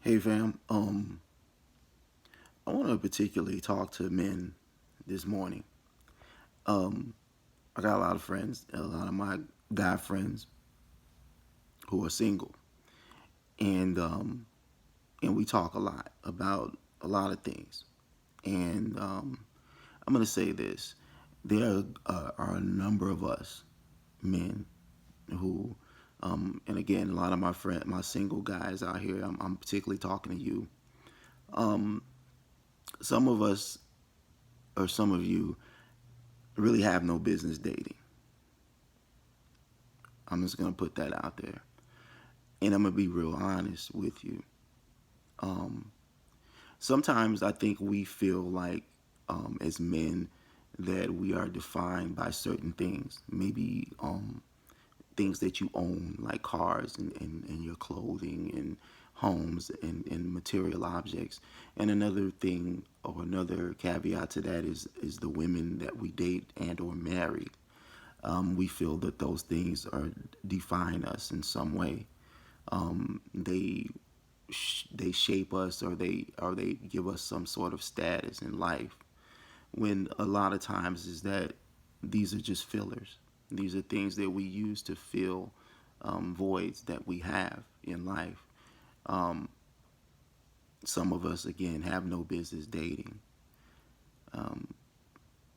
Hey fam, I want to particularly talk to men this morning. Um, I got a lot of friends, a lot of my guy friends who are single, and um, and we talk a lot about a lot of things. And I'm gonna say this: there are a number of us men who, and again, a lot of my single guys out here. I'm particularly talking to you. Um, some of us, or some of you, really have no business dating. I'm just gonna put that out there, and I'm gonna be real honest with you. Um, Sometimes I think we feel like, as men, that we are defined by certain things. Maybe things that you own, like cars and your clothing and homes and material objects. And another thing or another caveat to that is the women that we date and or marry. We feel that those things are define us in some way. They they shape us, or they give us some sort of status in life. When a lot of times is that these are just fillers. These are things that we use to fill voids that we have in life. Um, some of us again have no business dating. Um,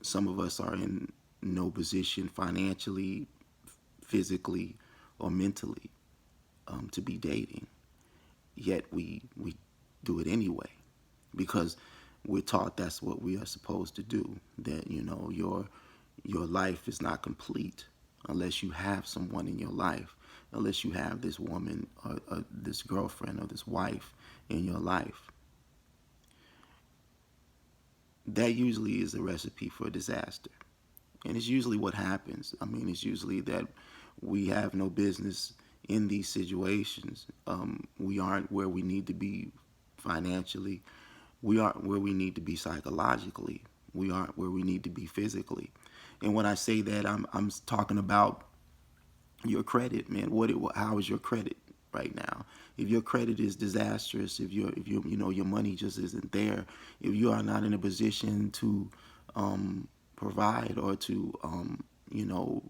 some of us are in no position financially, physically, or mentally to be dating. Yet we do it anyway because we're taught that's what we are supposed to do. That your life is not complete unless you have someone in your life, unless you have this woman or this girlfriend or this wife in your life. That usually is a recipe for disaster, and it's usually what happens. I mean, it's usually that we have no business in these situations. We aren't where we need to be financially. We aren't where we need to be psychologically. We aren't where we need to be physically. And when I say that, I'm talking about your credit, man. How is your credit right now? If your credit is disastrous, if your money just isn't there, if you are not in a position to provide or to you know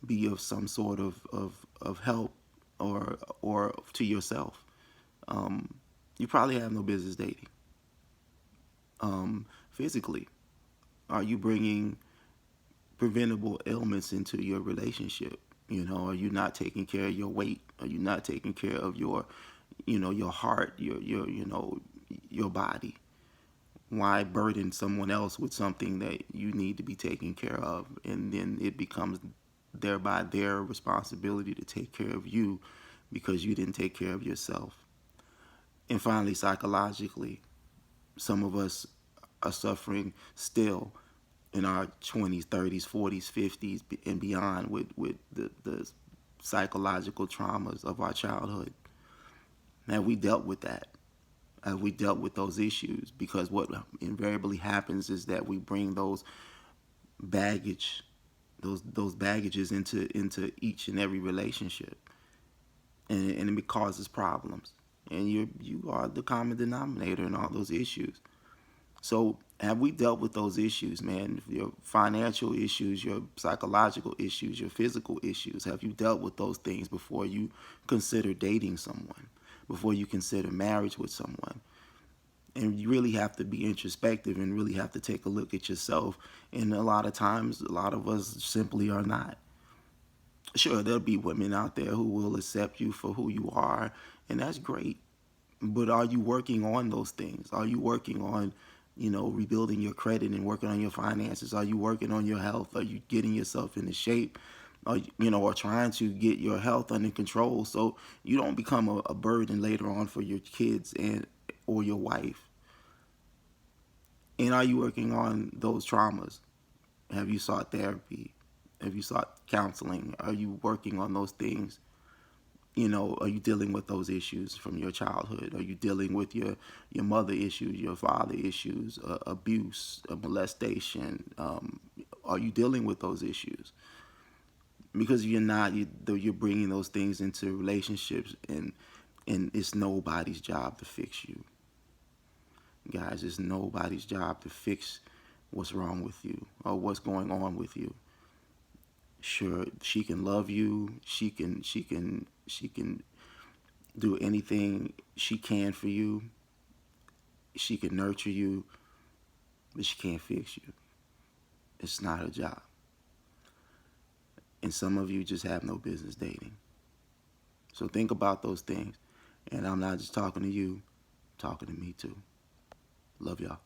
be of some sort of help or to yourself, you probably have no business dating. Physically, are you bringing preventable ailments into your relationship? Are you not taking care of your weight? Are you not taking care of your heart, your body? Why burden someone else with something that you need to be taken care of, and then it becomes thereby their responsibility to take care of you because you didn't take care of yourself? And finally, psychologically, some of us are suffering still in our 20s, 30s, 40s, 50s, and beyond with the psychological traumas of our childhood. Have we dealt with that? Have we dealt with those issues? Because what invariably happens is that we bring those baggage, those baggages into each and every relationship, and it causes problems. And you are the common denominator in all those issues. So have we dealt with those issues, man? Your financial issues, your psychological issues, your physical issues. Have you dealt with those things before you consider dating someone, before you consider marriage with someone? And you really have to be introspective and really have to take a look at yourself. And a lot of times, a lot of us simply are not. Sure, there'll be women out there who will accept you for who you are, and that's great. But are you working on those things? Are you working on, rebuilding your credit and working on your finances? Are you working on your health? Are you getting yourself into shape? Or trying to get your health under control so you don't become a burden later on for your kids and or your wife? And are you working on those traumas? Have you sought therapy? Have you sought counseling? Are you working on those things? Are you dealing with those issues from your childhood? Are you dealing with your mother issues, your father issues, abuse, molestation? Are you dealing with those issues? Because you're not, you're bringing those things into relationships, and And it's nobody's job to fix you. Guys, it's nobody's job to fix what's wrong with you or what's going on with you. Sure, she can love you. She can do anything she can for you. She can nurture you, but she can't fix you. It's not her job. And some of you just have no business dating. So think about those things. And I'm not just talking to you, I'm talking to me too. Love y'all.